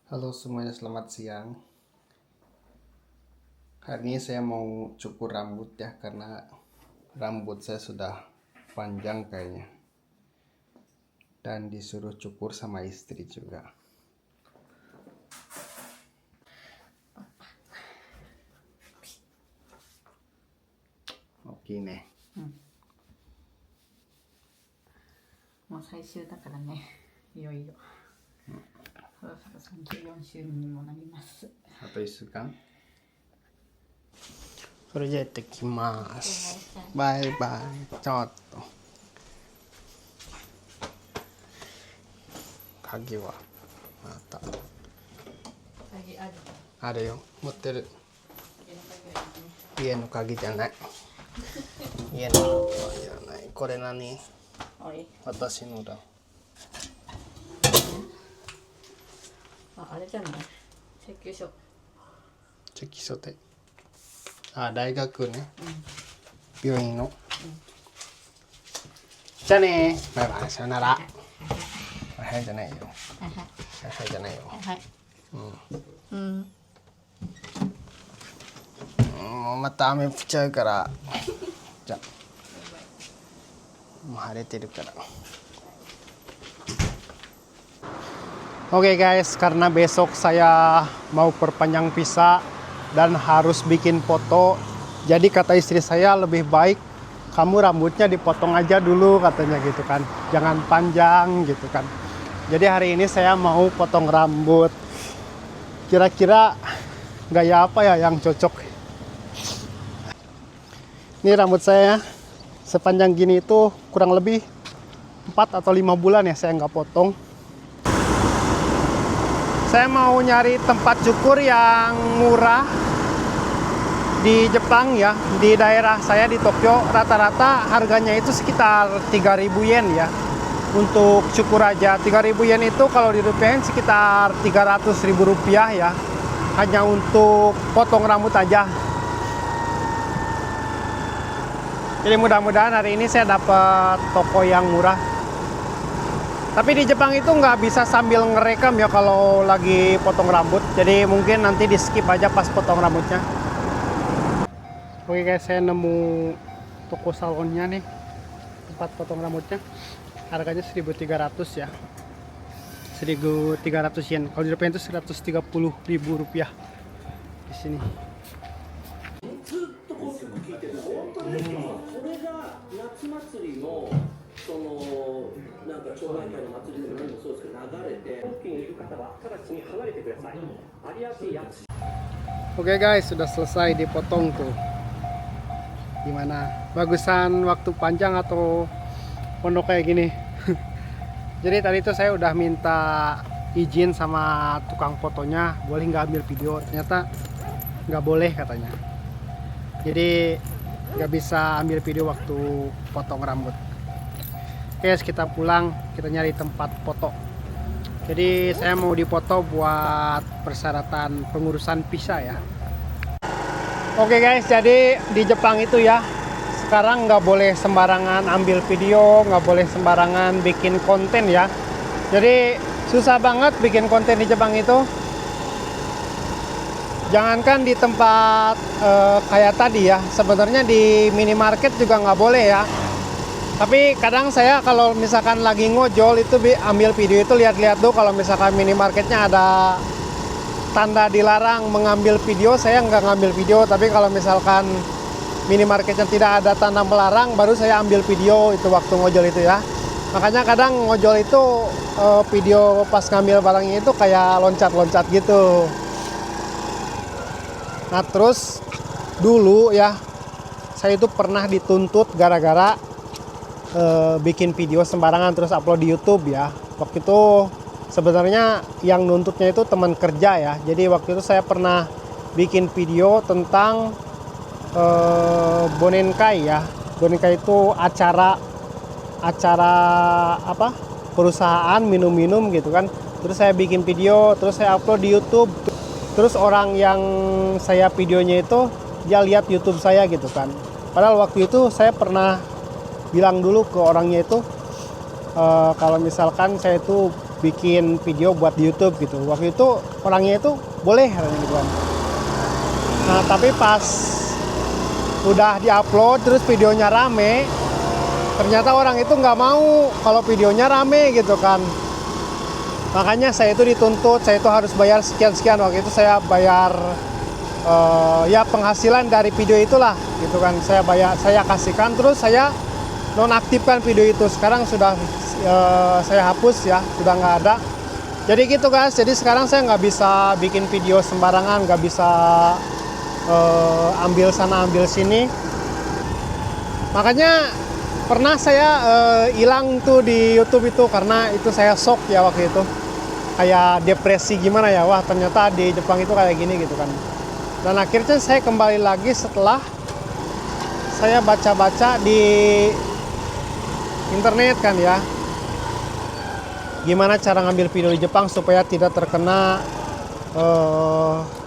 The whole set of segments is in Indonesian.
Halo semuanya, selamat siang. Hari ini saya mau cukur rambut ya, karena rambut saya sudah panjang kayaknya. Dan disuruh cukur sama istri juga. Oke nih. もう最終だからね、いよいよ。そろそろ34週にもなります。あと1週間。それじゃあ行ってきます。バイバイ。ちょっと。鍵はまた。鍵ある。あるよ。持ってる。家の鍵あるね。家の鍵じゃない。家の鍵じゃない。これ何？おい。私のだ。あれじゃない。請求書。チェキ書で。大学ね。病院の。じゃあねー。バイバイ。さよなら。はいじゃないよ。はいじゃないよ。はい。うん。もうまた雨降っちゃうから。じゃあ。もう晴れてるから。Oke guys, karena besok saya mau perpanjang visa dan harus bikin foto. Jadi kata istri saya, lebih baik kamu rambutnya dipotong aja dulu katanya gitu kan. Jangan panjang gitu kan. Jadi hari ini saya mau potong rambut. Kira-kira gaya apa ya yang cocok? Ini rambut saya sepanjang gini itu kurang lebih 4 atau 5 bulan ya saya nggak potong. Saya mau nyari tempat cukur yang murah di Jepang ya. Di daerah saya di Tokyo rata-rata harganya itu sekitar 3.000 yen ya. Untuk cukur aja 3.000 yen itu kalau dirupiahin sekitar 300.000 rupiah ya. Hanya untuk potong rambut aja. Jadi mudah-mudahan hari ini saya dapat toko yang murah. Tapi di Jepang itu nggak bisa sambil ngerekam ya kalau lagi potong rambut. Jadi mungkin nanti di skip aja pas potong rambutnya. Oke guys, saya nemu toko salonnya nih. Tempat potong rambutnya. Harganya 1.300 ya. 1.300 yen. Kalau di Jepang itu 130.000 rupiah. Di sini. なんか町内会の祭りでも何もそうですけど流れて付近にいる方は直ちに離れてください。有明薬師。Oke guys, sudah selesai dipotong tuh. Gimana? Bagusan waktu panjang atau pondok kayak gini? Jadi tadi tuh saya udah minta izin sama tukang fotonya, boleh nggak ambil video? Ternyata nggak boleh katanya. Jadi nggak bisa ambil video waktu potong rambut. Oke, kita pulang, kita nyari tempat foto. Jadi saya mau dipoto buat persyaratan pengurusan visa ya. Oke guys, jadi di Jepang itu ya, sekarang nggak boleh sembarangan ambil video, nggak boleh sembarangan bikin konten ya. Jadi susah banget bikin konten di Jepang itu. Jangankan di tempat kayak tadi ya, sebenarnya di minimarket juga nggak boleh ya. Tapi kadang saya kalau misalkan lagi ngojol itu ambil video itu lihat-lihat tuh kalau misalkan minimarketnya ada tanda dilarang mengambil video, saya nggak ngambil video. Tapi kalau misalkan minimarketnya tidak ada tanda melarang, baru saya ambil video itu waktu ngojol itu ya. Makanya kadang ngojol itu video pas ngambil barangnya itu kayak loncat-loncat gitu. Nah terus dulu ya, saya itu pernah dituntut gara-gara bikin video sembarangan terus upload di YouTube ya. Waktu itu sebenarnya yang nuntutnya itu teman kerja ya. Jadi waktu itu saya pernah bikin video tentang Bonenkai ya. Bonenkai itu acara apa? Perusahaan minum-minum gitu kan. Terus saya bikin video, terus saya upload di YouTube. Terus orang yang saya videonya itu dia lihat YouTube saya gitu kan. Padahal waktu itu saya pernah bilang dulu ke orangnya itu kalau misalkan saya itu bikin video buat di YouTube gitu. Waktu itu orangnya itu boleh katanya gitu kan. Nah tapi pas udah diupload terus videonya rame, ternyata orang itu nggak mau kalau videonya rame gitu kan. Makanya saya itu dituntut, saya itu harus bayar sekian-sekian. Waktu itu saya bayar ya penghasilan dari video itulah gitu kan. Saya kasihkan, terus saya nonaktifkan video itu. Sekarang sudah saya hapus ya, sudah nggak ada. Jadi gitu guys, jadi sekarang saya nggak bisa bikin video sembarangan, nggak bisa ambil sana ambil sini. Makanya pernah saya hilang tuh di YouTube itu karena itu saya shock ya waktu itu, kayak depresi gimana ya, wah ternyata di Jepang itu kayak gini gitu kan. Dan akhirnya saya kembali lagi setelah saya baca-baca di internet kan ya, gimana cara ngambil video di Jepang supaya tidak terkena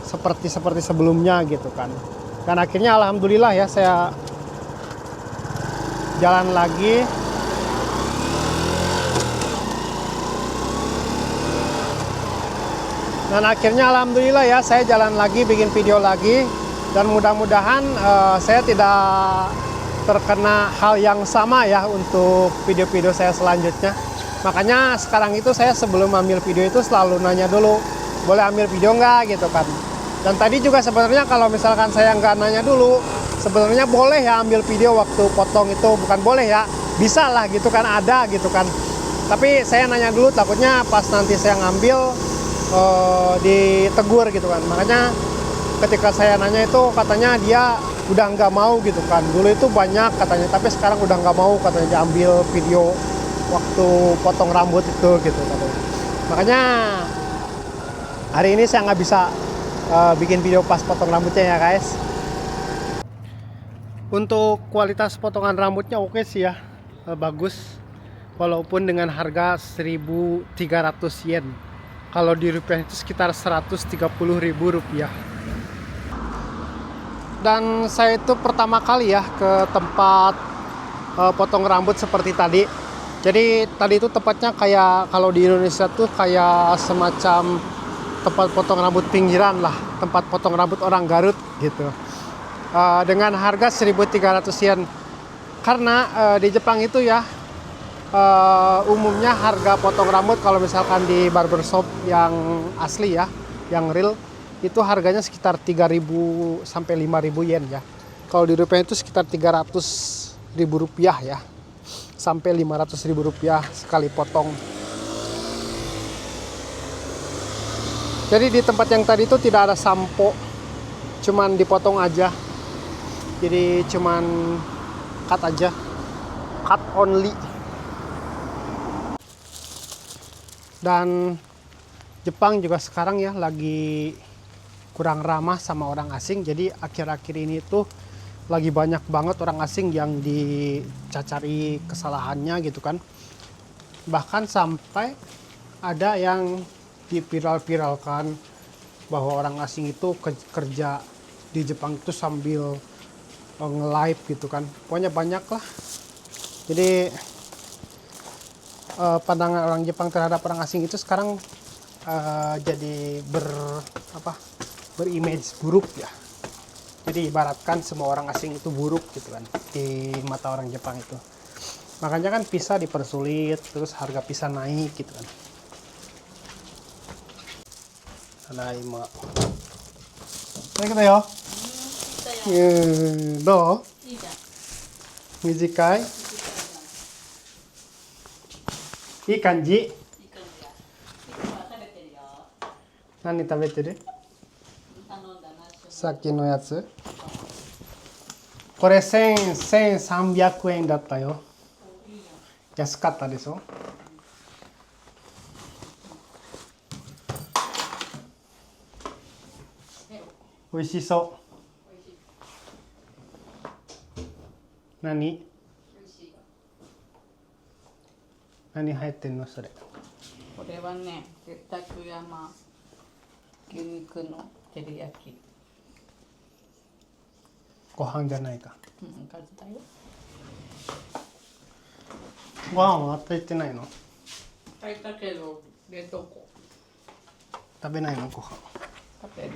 seperti sebelumnya gitu kan. Dan akhirnya alhamdulillah ya saya jalan lagi. Dan akhirnya alhamdulillah ya saya jalan lagi, bikin video lagi, dan mudah-mudahan saya tidak terkena hal yang sama ya untuk video-video saya selanjutnya. Makanya sekarang itu saya sebelum ambil video itu selalu nanya dulu, boleh ambil video nggak gitu kan. Dan tadi juga sebenarnya kalau misalkan saya nggak nanya dulu, sebenarnya boleh ya ambil video waktu potong itu, bukan boleh ya, bisa lah gitu kan, ada gitu kan. Tapi saya nanya dulu, takutnya pas nanti saya ngambil ditegur gitu kan. Makanya ketika saya nanya itu katanya dia udah nggak mau gitu kan. Dulu itu banyak katanya, tapi sekarang udah nggak mau katanya diambil video waktu potong rambut itu gitu katanya. Makanya hari ini saya nggak bisa bikin video pas potong rambutnya ya guys. Untuk kualitas potongan rambutnya oke sih ya, bagus, walaupun dengan harga 1.300 yen. Kalau di rupiah itu sekitar 130.000 rupiah. Dan saya itu pertama kali ya ke tempat potong rambut seperti tadi. Jadi tadi itu tepatnya kayak kalau di Indonesia tuh kayak semacam tempat potong rambut pinggiran lah, tempat potong rambut orang Garut gitu. Dengan harga 1.300 yen. Karena di Jepang itu ya umumnya harga potong rambut kalau misalkan di barbershop yang asli ya, yang real, itu harganya sekitar 3.000 sampai 5.000 yen ya. Kalau di rupiah itu sekitar 300.000 rupiah ya, sampai 500.000 rupiah sekali potong. Jadi di tempat yang tadi itu tidak ada sampo, cuman dipotong aja. Jadi cuman cut aja, cut only. Dan Jepang juga sekarang ya lagi kurang ramah sama orang asing. Jadi akhir-akhir ini tuh lagi banyak banget orang asing yang dicacari kesalahannya gitu kan. Bahkan sampai ada yang diviral-viralkan bahwa orang asing itu kerja di Jepang itu sambil nge-live gitu kan. Pokoknya banyak lah. Jadi pandangan orang Jepang terhadap orang asing itu sekarang jadi berimage buruk ya. Jadi ibaratkan semua orang asing itu buruk gitu kan di mata orang Jepang itu. Makanya kan visa dipersulit, terus harga visa naik gitu kan. Tadaima. Yo. Do? Mijikai? いい感じ。何食べてる？さっきのやつ。これ1300円だったよ。安かったでしょ。美味しそう。何？何入ってんのそれ？これはね、絶対富山牛肉の照り焼き。ご飯じゃないか。うん、おかずだよ。ご飯は与えてないの？炊いたけど、冷凍庫食べないのご飯。食べる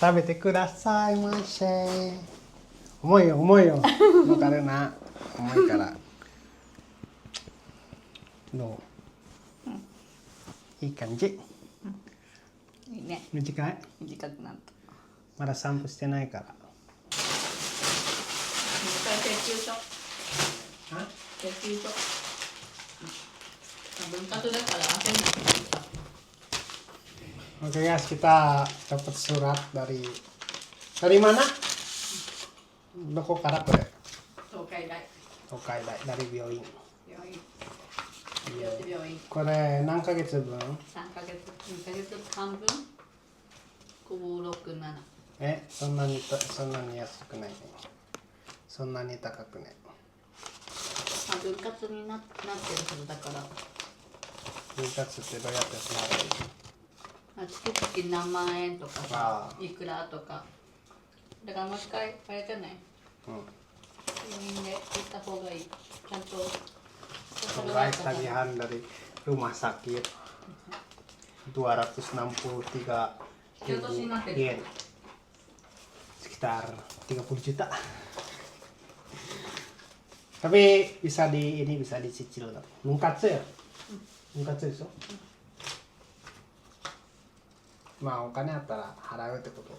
食べてくださいませ。重いよ重いよ。わかるな。重いから。どう？いい感じ。いいね。短い？短くなった。まだ散歩してないから。鉄球所。鉄球所。分割だから焦んなくていいさ。Oke guys, kita dapat surat dari mana? Doko Karaku deh. 東海大。 Tokai dari Byoin. 病院。病院。これ何ヶ月分？ 3ヶ月、2ヶ月半分 ?5、6、7。そんなに安くないね。そんなに高くね。分割になってるはずだから。分割ってどうやってつながる？月々何万円とかさ、あいくらとか。だからもう一回、あれじゃない？病院で行った方がいい。ちゃんと。Guys, tagihan dari rumah sakit 263 yen, sekitar 30 juta. Tapi bisa dicicil. Nunkatsu ya? Nunkatsu desu? まあお金あったら払うってこと。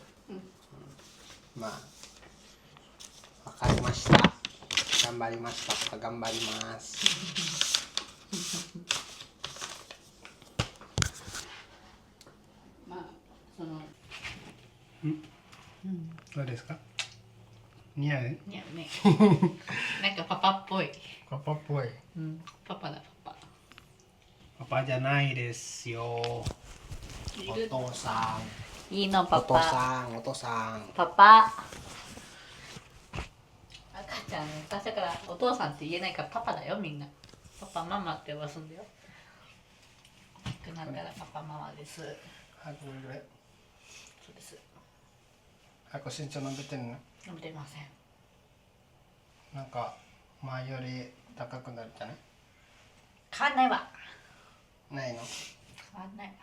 まあわかりました。頑張りました。頑張ります。まあそのどうですか？似合う？いやねなんかパパっぽい。パパっぽい。パパだパパ。パパじゃないですよ。お父さん。いいのパパ。お父さん。パパ。赤ちゃん最初からお父さんって言えないからパパだよみんな。パパママって呼ばすんだよ。大きくなったらパパママです。あ、これぐらい。そうです。あ、これ身長伸びてんの？伸びてません。なんか前より高くなるじゃない？変わんないわ。ないの？変わんないわ。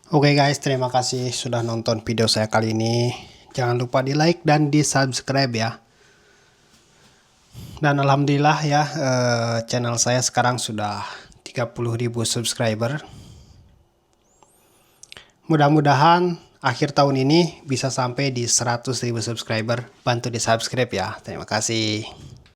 Oke guys, terima kasih sudah nonton video saya kali ini. Jangan lupa di like dan di subscribe ya. Dan alhamdulillah ya, channel saya sekarang sudah 30.000 subscriber. Mudah-mudahan akhir tahun ini bisa sampai di 100.000 subscriber. Bantu di subscribe ya. Terima kasih.